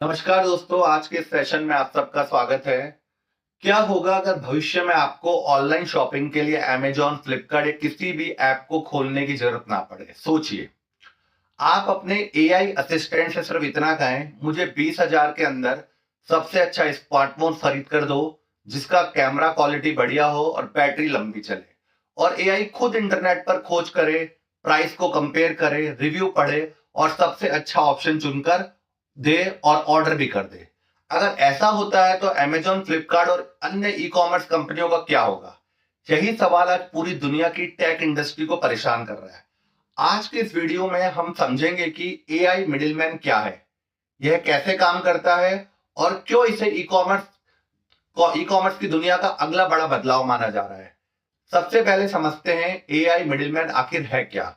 नमस्कार दोस्तों, आज के सेशन में आप सबका स्वागत है। क्या होगा अगर भविष्य में आपको ऑनलाइन शॉपिंग के लिए अमेजॉन, फ्लिपकार्ट या किसी भी ऐप को खोलने की जरूरत ना पड़े? सोचिए, आप अपने एआई असिस्टेंट से सिर्फ इतना कहें, मुझे 20,000 के अंदर सबसे अच्छा स्मार्टफोन खरीद कर दो, जिसका कैमरा क्वालिटी बढ़िया हो और बैटरी लंबी चले। और एआई खुद इंटरनेट पर खोज करे, प्राइस को कंपेयर करे, रिव्यू पढ़े और सबसे अच्छा ऑप्शन चुनकर दे और ऑर्डर भी कर दे। अगर ऐसा होता है तो अमेजॉन, फ्लिपकार्ट और अन्य ई कॉमर्स कंपनियों का क्या होगा? यही सवाल आज पूरी दुनिया की टेक इंडस्ट्री को परेशान कर रहा है। आज के इस वीडियो में हम समझेंगे कि एआई मिडिलमैन क्या है, यह कैसे काम करता है और क्यों इसे ई कॉमर्स की दुनिया का अगला बड़ा बदलाव माना जा रहा है। सबसे पहले समझते हैं एआई मिडिलमैन आखिर है क्या।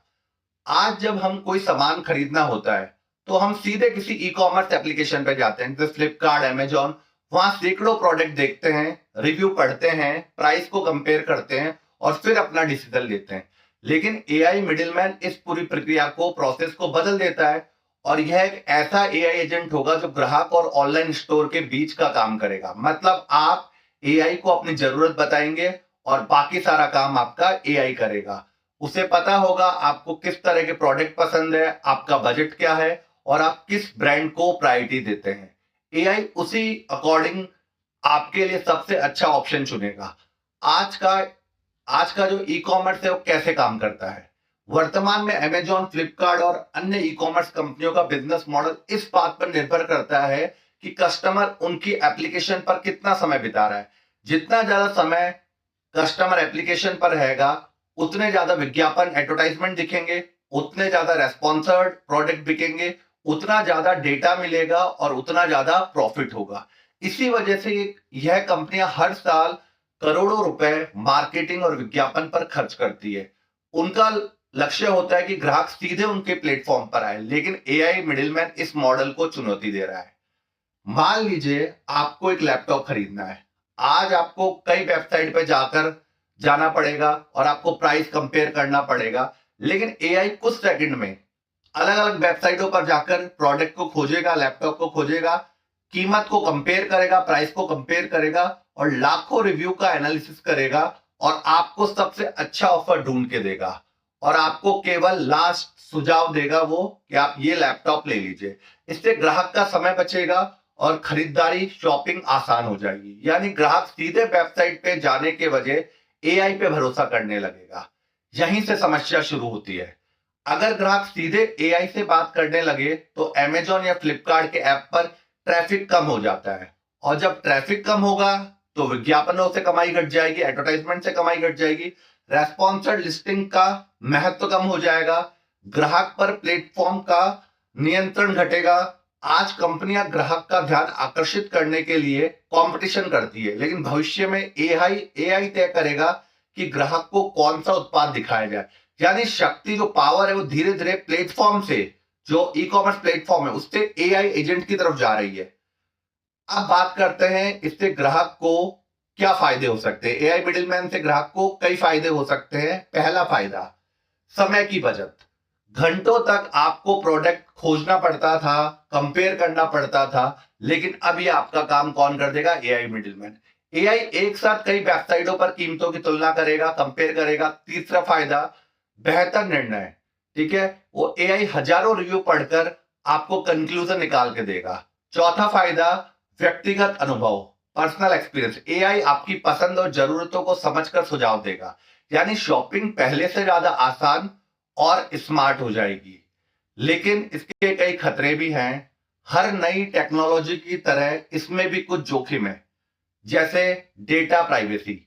आज जब हम कोई सामान खरीदना होता है तो हम सीधे किसी ई कॉमर्स एप्लीकेशन पे जाते हैं, जैसे फ्लिपकार्ट, अमेजॉन। वहां सैकड़ों प्रोडक्ट देखते हैं, रिव्यू पढ़ते हैं, प्राइस को कंपेयर करते हैं और फिर अपना डिसीजन लेते हैं। लेकिन एआई मिडिलमैन इस पूरी प्रक्रिया को, प्रोसेस को बदल देता है और यह एक ऐसा एआई एजेंट होगा जो ग्राहक और ऑनलाइन स्टोर के बीच का काम करेगा। मतलब आप एआई को अपनी जरूरत बताएंगे और बाकी सारा काम आपका एआई करेगा। उसे पता होगा आपको किस तरह के प्रोडक्ट पसंद है, आपका बजट क्या है और आप किस ब्रांड को प्रायोरिटी देते हैं। एआई उसी अकॉर्डिंग आपके लिए सबसे अच्छा ऑप्शन चुनेगा। आज का आज का जो ई कॉमर्स है वो कैसे काम करता है? वर्तमान में अमेजॉन, फ्लिपकार्ट और अन्य ई कॉमर्स कंपनियों का बिजनेस मॉडल इस बात पर निर्भर करता है कि कस्टमर उनकी एप्लीकेशन पर कितना समय बिता रहा है। जितना ज्यादा समय कस्टमर एप्लीकेशन पर रहेगा, उतने ज्यादा विज्ञापन, एडवर्टाइजमेंट दिखेंगे, उतने ज्यादा रेस्पॉन्सर्ड प्रोडक्ट बिकेंगे, उतना ज्यादा डेटा मिलेगा और उतना ज्यादा प्रॉफिट होगा। इसी वजह से यह कंपनियां हर साल करोड़ों रुपए मार्केटिंग और विज्ञापन पर खर्च करती है। उनका लक्ष्य होता है कि ग्राहक सीधे उनके प्लेटफॉर्म पर आए, लेकिन एआई मिडिलमैन इस मॉडल को चुनौती दे रहा है। मान लीजिए आपको एक लैपटॉप खरीदना है। आज आपको कई वेबसाइट पे जाना पड़ेगा और आपको प्राइस कंपेयर करना पड़ेगा, लेकिन एआई कुछ सेकंड में अलग अलग वेबसाइटों पर जाकर प्रोडक्ट को खोजेगा, लैपटॉप को खोजेगा, कीमत को कंपेयर करेगा, प्राइस को कंपेयर करेगा और लाखों रिव्यू का एनालिसिस करेगा और आपको सबसे अच्छा ऑफर ढूंढ के देगा और आपको केवल लास्ट सुझाव देगा वो कि आप ये लैपटॉप ले लीजिए। इससे ग्राहक का समय बचेगा और खरीदारी, शॉपिंग आसान हो जाएगी। यानी ग्राहक सीधे वेबसाइट पे जाने के बजाय एआई पे भरोसा करने लगेगा। यहीं से समस्या शुरू होती है। अगर ग्राहक सीधे एआई से बात करने लगे तो अमेजॉन या फ्लिपकार्ट के ऐप पर ट्रैफिक कम हो जाता है और जब ट्रैफिक कम होगा तो विज्ञापनों से कमाई घट जाएगी, एडवर्टाइजमेंट से कमाई घट जाएगी, रेस्पॉन्सर लिस्टिंग का महत्व कम हो जाएगा, ग्राहक पर प्लेटफॉर्म का नियंत्रण घटेगा। आज कंपनियां ग्राहक का ध्यान आकर्षित करने के लिए कंपटीशन करती है, लेकिन भविष्य में एआई एआई तय करेगा कि ग्राहक को कौन सा उत्पाद दिखाया जाए। यानी शक्ति, जो पावर है, वो धीरे धीरे प्लेटफॉर्म से, जो ई कॉमर्स प्लेटफॉर्म है, उससे एआई एजेंट की तरफ जा रही है। अब बात करते हैं इससे ग्राहक को क्या फायदे हो सकते हैं। एआई मिडिलमैन से ग्राहक को कई फायदे हो सकते हैं। पहला फायदा, समय की बचत। घंटों तक आपको प्रोडक्ट खोजना पड़ता था, कंपेयर करना पड़ता था, लेकिन अब ये आपका काम कौन कर देगा? AI middleman. एआई एक साथ कई वेबसाइटों पर कीमतों की तुलना करेगा, कंपेयर करेगा। तीसरा फायदा, बेहतर निर्णय। ठीक है, वो एआई हजारों रिव्यू पढ़कर आपको कंक्लूजन निकाल के देगा। चौथा फायदा, व्यक्तिगत अनुभव, पर्सनल एक्सपीरियंस। एआई आपकी पसंद और जरूरतों को समझकर सुझाव देगा। यानी शॉपिंग पहले से ज्यादा आसान और स्मार्ट हो जाएगी। लेकिन इसके कई खतरे भी हैं। हर नई टेक्नोलॉजी की तरह इसमें भी कुछ जोखिम है, जैसे डेटा प्राइवेसी।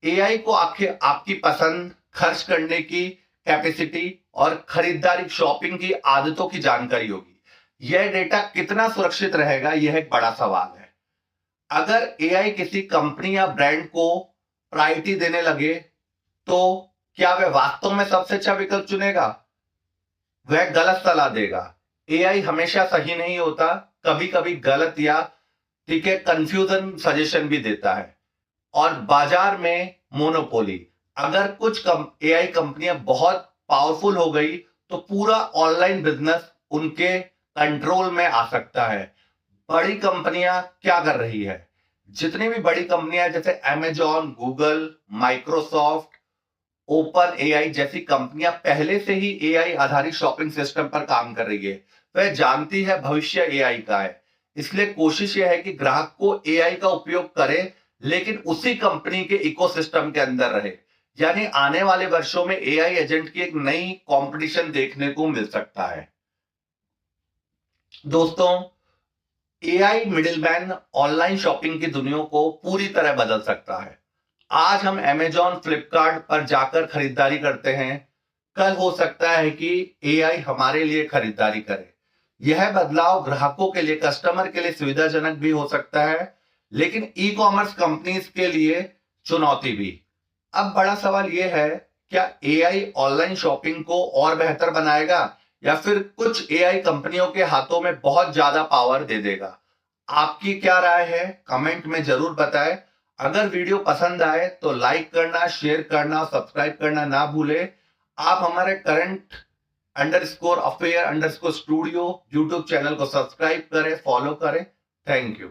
एआई को आखिर आपकी पसंद, खर्च करने की कैपेसिटी और खरीदारी, शॉपिंग की आदतों की जानकारी होगी। यह डेटा कितना सुरक्षित रहेगा, यह एक बड़ा सवाल है। अगर एआई किसी कंपनी या ब्रांड को प्रायोरिटी देने लगे तो क्या वह वास्तव में सबसे अच्छा विकल्प चुनेगा? वह गलत सलाह देगा। एआई हमेशा सही नहीं होता, कभी कभी गलत या, ठीक है, कंफ्यूजन सजेशन भी देता है। और बाजार में मोनोपोली, अगर कुछ एआई कंपनियां बहुत पावरफुल हो गई तो पूरा ऑनलाइन बिजनेस उनके कंट्रोल में आ सकता है। बड़ी कंपनियां क्या कर रही है? जितनी भी बड़ी कंपनियां जैसे Amazon, Google, Microsoft, open AI जैसी कंपनियां पहले से ही एआई आधारित शॉपिंग सिस्टम पर काम कर रही है। वह जानती है भविष्य एआई का है। इसलिए कोशिश यह है कि ग्राहक को एआई का उपयोग करे, लेकिन उसी कंपनी के इकोसिस्टम के अंदर रहे। यानी आने वाले वर्षों में एआई एजेंट की एक नई कंपटीशन देखने को मिल सकता है। दोस्तों, एआई मिडिलमैन ऑनलाइन शॉपिंग की दुनिया को पूरी तरह बदल सकता है। आज हम अमेजॉन, फ्लिपकार्ट पर जाकर खरीदारी करते हैं, कल हो सकता है कि एआई हमारे लिए खरीदारी करे। यह बदलाव ग्राहकों के लिए, कस्टमर के लिए सुविधाजनक भी हो सकता है, लेकिन ई कॉमर्स कंपनीज के लिए चुनौती भी। अब बड़ा सवाल यह है, क्या एआई ऑनलाइन शॉपिंग को और बेहतर बनाएगा या फिर कुछ एआई कंपनियों के हाथों में बहुत ज्यादा पावर दे देगा? आपकी क्या राय है? कमेंट में जरूर बताएं। अगर वीडियो पसंद आए तो लाइक करना, शेयर करना, सब्सक्राइब करना ना भूलें। आप हमारे current _affair _ studio YouTube channel को सब्सक्राइब करें, फॉलो करें। Thank you.